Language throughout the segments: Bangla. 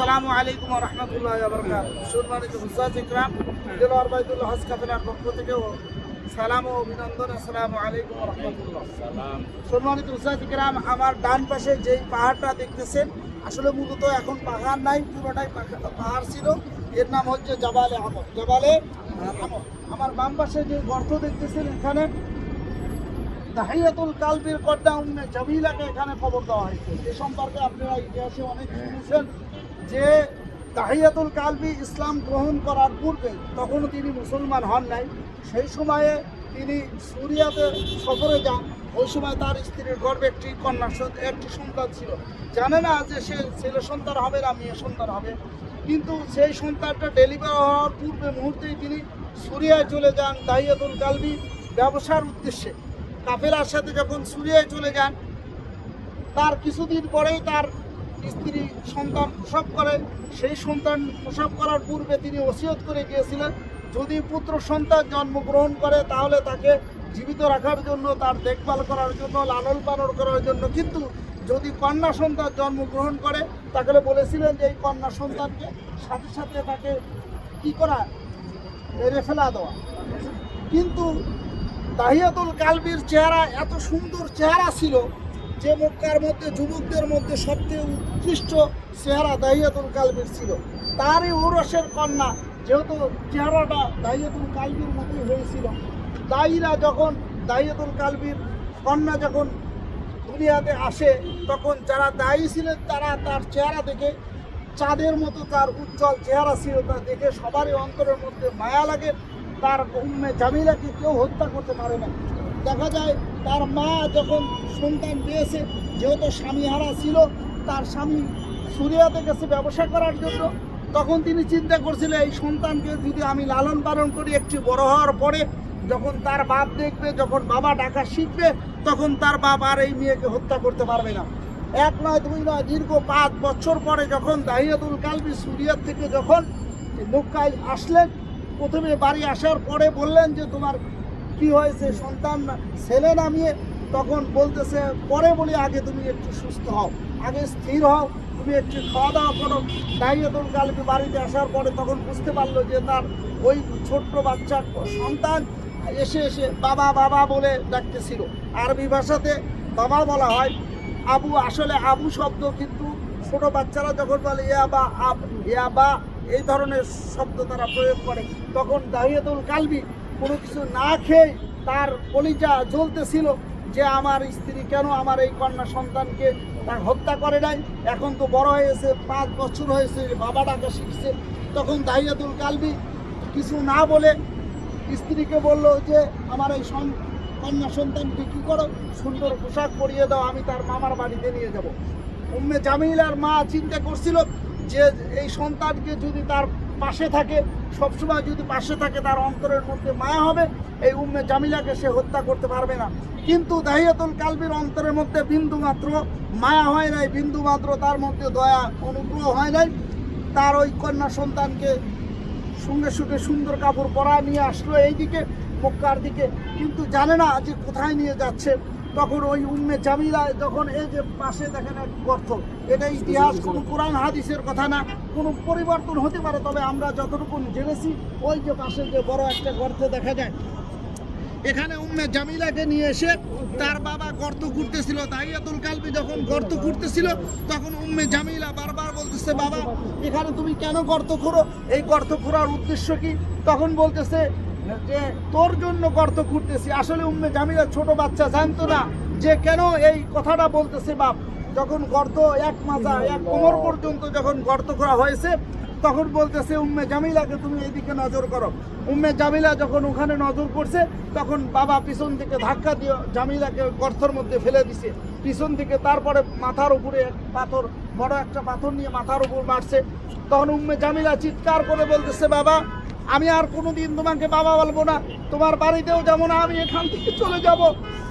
আসসালামু আলাইকুম ওয়া রাহমাতুল্লাহি ওয়া বারাকাতুহু। সম্মানিত হুজ্জাজ ইকরাম, দেলোয়ার বাইতুল্লাহ হজ কাফেলার পক্ষ থেকে সালাম ও অভিনন্দন। আসসালামু আলাইকুম ওয়া রাহমাতুল্লাহ। সম্মানিত হুজ্জাজ ইকরাম, আমার ডান পাশে যেই পাহাড়টা দেখতেছেন, আসলে মূলত এখন পাহাড় নাই, পুরোটাই পাহাড় ছিল। এর নাম হচ্ছে জাবালে আমর। জাবালে আমর। আমার বাম পাশে যে গর্ত দেখতেছেন, এখানে তাহিয়াতুল কালবির কন্যা উম্মে জামিলাকে এখানে কবর দেওয়া হয়েছে। এ সম্পর্কে আপনারা ইতিহাসে অনেক শুনেছেন যে তাহিয়াতুল কালবি ইসলাম গ্রহণ করার পূর্বে, তখনও তিনি মুসলমান হন নাই, সেই সময়ে তিনি সুরিয়াতে সফরে যান। ওই সময় তার স্ত্রীর গর্ভে একটি সন্তান ছিল। জানে না যে সে ছেলে সন্তান হবে না মেয়ে সন্তান হবে, কিন্তু সেই সন্তানটা ডেলিভারি হওয়ার পূর্বে মুহূর্তেই তিনি সুরিয়ায় চলে যান তাহিয়াতুল কালবি ব্যবসার উদ্দেশ্যে। কাফেলার সাথে যখন সুরিয়ায় চলে যান, তার কিছুদিন পরেই তার স্ত্রী সন্তান প্রসব করে। সেই সন্তান প্রসব করার পূর্বে তিনি ওসিয়ত করে গিয়েছিলেন, যদি পুত্র সন্তান জন্মগ্রহণ করে তাহলে তাকে জীবিত রাখার জন্য, তার দেখভাল করার জন্য, লালন পালন করার জন্য। কিন্তু যদি কন্যা সন্তান জন্মগ্রহণ করে তাহলে বলেছিলেন যে এই কন্যা সন্তানকে সাথে সাথে তাকে কী করা, মেরে ফেলা দেওয়া। কিন্তু তাহিয়াতুল কালবির চেহারা এত সুন্দর চেহারা ছিল যে মক্কার মধ্যে যুবকদের মধ্যে সবচেয়ে উৎকৃষ্ট চেহারা তাহিয়াতুল কালবির ছিল। তারই ঔরসের কন্যা, যেহেতু চেহারাটা তাহিয়াতুল কালবির মতোই হয়েছিল, দায়ীরা যখন তাহিয়াতুল কালবির কন্যা যখন দুনিয়াতে আসে, তখন যারা দায়ী ছিলেন তারা তার চেহারা দেখে, চাঁদের মতো তার উজ্জ্বল চেহারা ছিল, তা দেখে সবারই অন্তরের মধ্যে মায়া লাগে। তার উম্মে জামিলাকে কেউ হত্যা করতে পারে না। দেখা যায় তার মা যখন সন্তান পেয়েছে, যেহেতু স্বামীহারা ছিল, তার স্বামী সুরিয়াতে গেছে ব্যবসা করার জন্য, তখন তিনি চিন্তা করছিলেন এই সন্তানকে যদি আমি লালন পালন করি, একটু বড় হওয়ার পরে যখন তার বাপ দেখবে, যখন বাবা ডাকা শিখবে, তখন তার বাপ আর এই মেয়েকে হত্যা করতে পারবে না। এক নয় দুই নয়, দীর্ঘ 5 বছর পরে যখন তাহিয়াতুল কালবি সুরিয়াত থেকে যখন মক্কায় আসলেন, প্রথমে বাড়ি আসার পরে বললেন যে তোমার কি হয়েছে, সন্তান ছেলে না মেয়ে? তখন বলতেছে পরে বলি, আগে তুমি একটু সুস্থ হও, আগে স্থির হও, তুমি একটু খাওয়া দাওয়া করো। তাহিয়াতুল কালবি বাড়িতে আসার পরে তখন বুঝতে পারলো যে তার ওই ছোট্ট বাচ্চা সন্তান এসে এসে বাবা বাবা বলে ডাকতেছিল। আরবি ভাষাতে বাবা বলা হয় আবু, আসলে আবু শব্দ, কিন্তু ছোট বাচ্চারা যখন বলে ইয়া বা আব, ইয়া বা এই ধরনের শব্দ তারা প্রয়োগ করে। তখন তাহিয়াতুল কালবি কোনো কিছু না খেয়ে তার কলিজা জ্বলতেছিল যে আমার স্ত্রী কেন আমার এই কন্যা সন্তানকে তা হত্যা করে নাই। এখন তো বড় হয়েছে, 5 বছর হয়েছে, বাবা ডাকা শিখছে। তখন তাহিয়াতুল কালবি কিছু না বলে স্ত্রীকে বলল যে আমার এই কন্যা সন্তানকে কী করো, সুন্দর পোশাক পরিয়ে দাও, আমি তার মামার বাড়িতে নিয়ে যাব। উম্মে জামিলার মা চিন্তা করছিল যে এই সন্তানকে যদি তার পাশে থাকে, সবসময় যদি পাশে থাকে, তার অন্তরের মধ্যে মায়া হবে, এই উম্মে জামিলাকে সে হত্যা করতে পারবে না। কিন্তু তাহিয়াতুল কালবির অন্তরের মধ্যে বিন্দু মাত্র মায়া হয় নাই, বিন্দু মাত্র তার মধ্যে দয়া অনুগ্রহ হয় নাই। তার ওই কন্যা সন্তানকে সঙ্গে সঙ্গে সুন্দর কাপড় পরা নিয়ে আসলো এইদিকে মক্কার দিকে, কিন্তু জানে না যে কোথায় নিয়ে যাচ্ছে। তখন ওই উম্মে জামিলা যখন এই যে পাশে দেখেন এক গর্ত, এটা ইতিহাস, কোনো কোরআন হাদিসের কথা না, কোনো পরিবর্তন হতে পারে, তবে আমরা যতটুকু জেনেছি ওই যে পাশে যে বড় একটা গর্ত দেখা যায়, এখানে উম্মে জামিলাকে নিয়ে এসে তার বাবা গর্ত খুঁড়তেছিল। তাহিয়াতুল কালবি যখন গর্ত খুঁড়তেছিল, তখন উম্মে জামিলা বারবার বলতেছে বাবা এখানে তুমি কেন গর্ত খোঁড়ো, এই গর্ত খোঁড়ার উদ্দেশ্য কি? তখন বলতেছে যে তোর জন্য গর্ত খুঁড়তেছি। আসলে উম্মে জামিলা ছোট বাচ্চা, জানতো না যে কেন এই কথাটা বলতেছে বাপ। যখন গর্ত 1 মাজা 1 কোমর পর্যন্ত যখন গর্ত করা হয়েছে, তখন বলতেছে উম্মে জামিলাকে তুমি এইদিকে নজর করো। উম্মে জামিলা যখন ওখানে নজর করছে, তখন বাবা পিছন থেকে ধাক্কা দিয়ে জামিলাকে গর্তের মধ্যে ফেলে দিছে পিছন থেকে। তারপরে মাথার উপরে পাথর, বড় একটা পাথর নিয়ে মাথার উপর মারছে। তখন উম্মে জামিলা চিৎকার করে বলতেছে বাবা আমি আর কোনোদিন তোমাকে বাবা বলবো না, তোমার বাড়িতেও যাবো না, আমি এখান থেকে চলে যাব,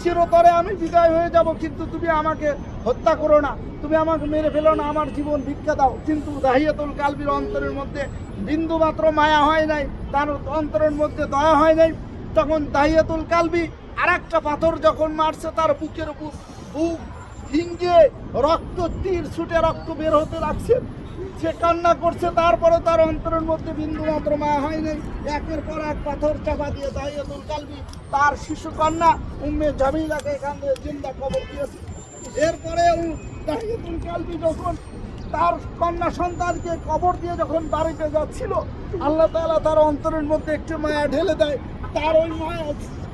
চিরতরে আমি বিদায় হয়ে যাব, কিন্তু তুমি আমাকে হত্যা করো না, তুমি আমাকে মেরে ফেলো না, আমার জীবন ভিক্ষা দাও। কিন্তু তাহিয়াতুল কালবির অন্তরের মধ্যে বিন্দু মাত্র মায়া হয় নাই, তার অন্তরের মধ্যে দয়া হয় নাই। তখন তাহিয়াতুল কালবি আর একটা পাথর যখন মারছে, তার বুকের উপর বুক ভিঙ্গে রক্ত, তীর ছুটে রক্ত বের হতে লাগছে। সে কান্না করছে, তারপরে তার অন্তরের মধ্যে বিন্দু মাত্র মায়া হয় নাই। একের পর এক পাথর চাপা দিয়ে দাহিয়াতুল কালবি তার শিশু কন্যা উম্মে জামিলাকে এখান থেকে জিন্দা কবর দিয়েছে। এরপরে দাহিয়াতুল কালবি যখন তার কন্যা সন্তানকে কবর দিয়ে যখন বাড়িতে যাচ্ছিল, আল্লাহ তাআলা তার অন্তরের মধ্যে একটু মায়া ঢেলে দেয়। তার ওই মায়া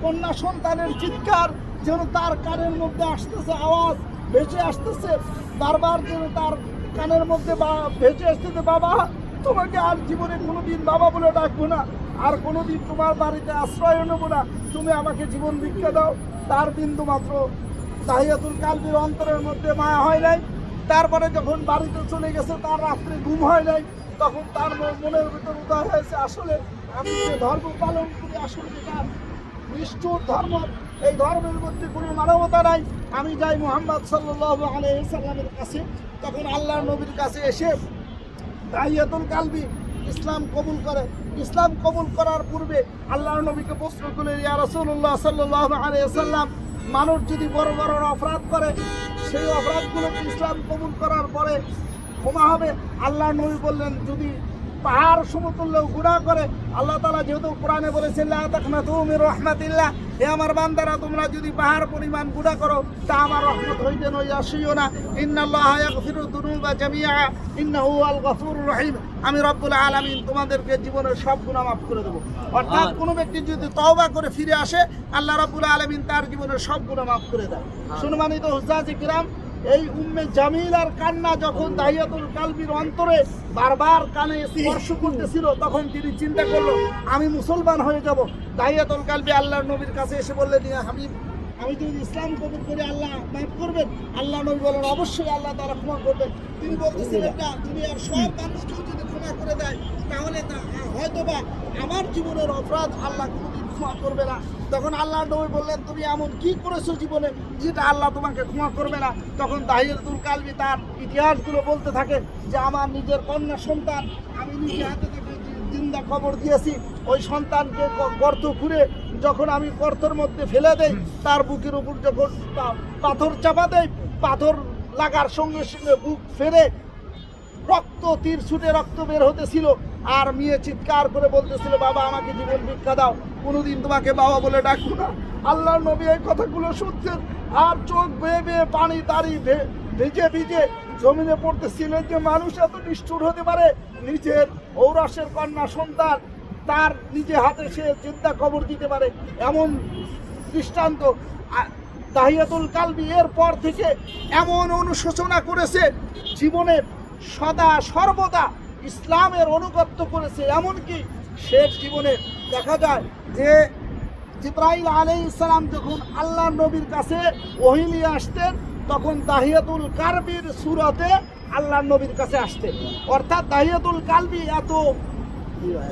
কন্যা সন্তানের চিৎকার যেন তার কানের মধ্যে আসতেছে, আওয়াজ ভেসে আসতেছে বারবার, যেন তার কানের মধ্যে ভেসে আসতেছে, বাবা তোমাকে আর জীবনে কোনোদিন বাবা বলে ডাকবো না, আর কোনোদিন তোমার বাড়িতে আশ্রয় নেবো না, তুমি আমাকে জীবন ভিক্ষা দাও। তার বিন্দু মাত্র দাহিয়াতুল কালবির অন্তরের মধ্যে মায়া হয় নাই। তারপরে যখন বাড়িতে চলে গেছে, তার রাত্রে ঘুম হয় নাই। তখন তার মনের ভিতর উদয় হয়েছে, আসলে আমি যে ধর্ম পালন করি আসলে যেটা নিষ্ঠুর ধর্ম, এই ধর্মের মধ্যে কোনো মানবতা নাই। আমি যাই মুহাম্মদ সাল্লাল্লাহু আলাইহি সাল্লামের কাছে। তখন আল্লাহর নবীর কাছে এসে দাহিয়াতুল কালবি ইসলাম কবুল করে। ইসলাম কবুল করার পূর্বে আল্লাহর নবীকে প্রশ্ন করলেন, ইয়া রাসূলুল্লাহ সাল্লাল্লাহু আলাইহি সাল্লাম, মানুষ যদি বড় বড় অপরাধ করে, সেই অপরাধগুলোকে ইসলাম কবুল করার পরে ক্ষমা হবে? আল্লাহর নবী বললেন, যদি পাহাড় সমতুল্য গুনাহ করে, আল্লাহ তাআলা যেহেতু কোরআনে বলেছেন লা তাকনাতু মির রাহমাতিল্লাহ, হে আমার বান্দারা তোমরা যদি পাহাড় পরিমাণ গুনাহ করো তা আমার রহমত হইতে নয় আসিও না। ইন্নাল্লাহা ইয়াগফিরু যুনুবা জামিআ ইন্নাহু আল গফুরুর রহিম। আমি রব্বুল আলামিন তোমাদেরকে জীবনের সব গুনাহ মাফ করে দেব। অর্থাৎ কোনো ব্যক্তি যদি তওবা করে ফিরে আসে, আল্লাহ রব্বুল আলামিন তার জীবনের সব গুনাহ মাফ করে দেয়। সম্মানিত হুজ্জাজে কিরাম, এই উম্মে জামিলার কান্না যখন দাহিয়াতুল কালবির অন্তরে বারবার কানে স্পর্শ করতেছিল, তখন তিনি চিন্তা করলো আমি মুসলমান হয়ে যাব। দাহিয়াতুল কালবি আল্লাহর নবীর কাছে এসে বললেন, ইয়া হাবিব, আমি যদি ইসলাম কবুল করি আল্লাহ মাফ করবেন? আল্লাহ নবী বলেন, অবশ্যই আল্লাহ তাআলা ক্ষমা করবেন। তিনি বলতেছিলেন না, দুনিয়ার সব মানুষকেও যদি ক্ষমা করে দেয় তাহলে হয়তোবা আমার জীবনের অপরাধ আল্লাহ কোনোদিন ক্ষমা করবে না। তখন আল্লাহ নবী বললেন, তুমি এমন কি করেছো জীবনে যেটা আল্লাহ তোমাকে ক্ষমা করবে না? তখন দাহিয়াতুল কালবি তার ইতিহাসগুলো বলতে থাকে যে আমার নিজের কন্যা সন্তান আমি নিজে হাতে তাকে জিন্দা কবর দিয়েছি। ওই সন্তানকে গর্ত খুঁড়ে যখন আমি গর্তের মধ্যে ফেলে দেই, তার বুকের উপর যখন পাথর চাপা দেয়, পাথর লাগার সঙ্গে সঙ্গে বুক ফেরে রক্ত তীর ছুটে রক্ত বের হতেছিল। আর মেয়ে চিৎকার করে বলতেছিল, বাবা আমাকে জীবন ভিক্ষা দাও, কোনোদিন তোমাকে বাবা বলে ডাকবো না। আল্লাহর নবী এই কথাগুলো শুনছেন, আর চোখ বেয়ে বেয়ে পানি তারি ভিজে ভিজে জমিনে পড়তেছিলেন যে মানুষ এত নিষ্ঠুর হতে পারে, নিজের ঔরসের কন্যা সন্তান তার নিজে হাতে সে জিন্দা কবর দিতে পারে, এমন দৃষ্টান্ত। দাহিয়াতুল কালবি এর পর থেকে এমন অনুশোচনা করেছে, জীবনে সদা সর্বদা ইসলামের অনুগত্য করেছে। এমনকি শেষ জীবনে দেখা যায় যে জিবরাইল আলাইহিস সালাম যখন আল্লাহর নবীর কাছে ওহী নিয়ে আসতেন, তখন দাহিয়াতুল কালবির সূরতে আল্লাহর নবীর কাছে আসতেন। অর্থাৎ দাহিয়াতুল কালবি এত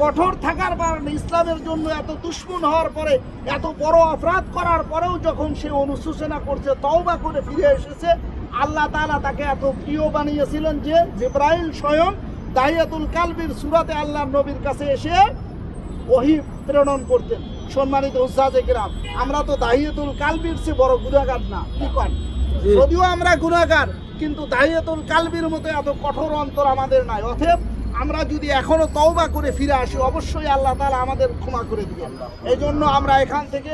কঠোর থাকার কারণে, ইসলামের জন্য এত দুশমন হওয়ার পরে, এত বড় অপরাধ করার পরেও যখন সে অনুশোচনা করছে, তওবা করে ফিরে এসেছে, আল্লাহ তাআলা তাকে এত প্রিয় বানিয়েছিলেন যে জিবরাইল স্বয়ং দাহিয়াতুল কালবির সূরতে আল্লাহর নবীর কাছে এসে ওহী প্রেরণ করতেন। সম্মানিত হুজ্জাজে কিরাম, আমরা তো দাহিয়াতুল কালবির চেয়ে বড় গুনাহগার না, কি করেন? যদিও আমরা গুনাহগার, কিন্তু দাহিয়াতুল কালবির মতো এত কঠোর অন্তর আমাদের নাই। অতএব আমরা যদি এখনো তওবা করে ফিরে আসি, অবশ্যই আল্লাহ তাআলা আমাদের ক্ষমা করে দিবেন। এই জন্য আমরা এখান থেকে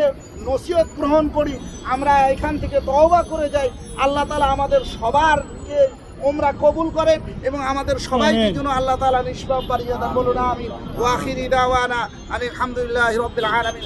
নসিহত গ্রহণ করি, আমরা এখান থেকে তওবা করে যাই। আল্লাহ তাআলা আমাদের সবারকে উমরা কবুল করেন এবং আমাদের সবাইকে যেন আল্লাহ তাআলা নিষ্পাপ বানিয়ে দেন। বলুন আমিন। ওয়া আখিরি দাওয়ানা আলহামদুলিল্লাহি রাব্বিল আলামিন।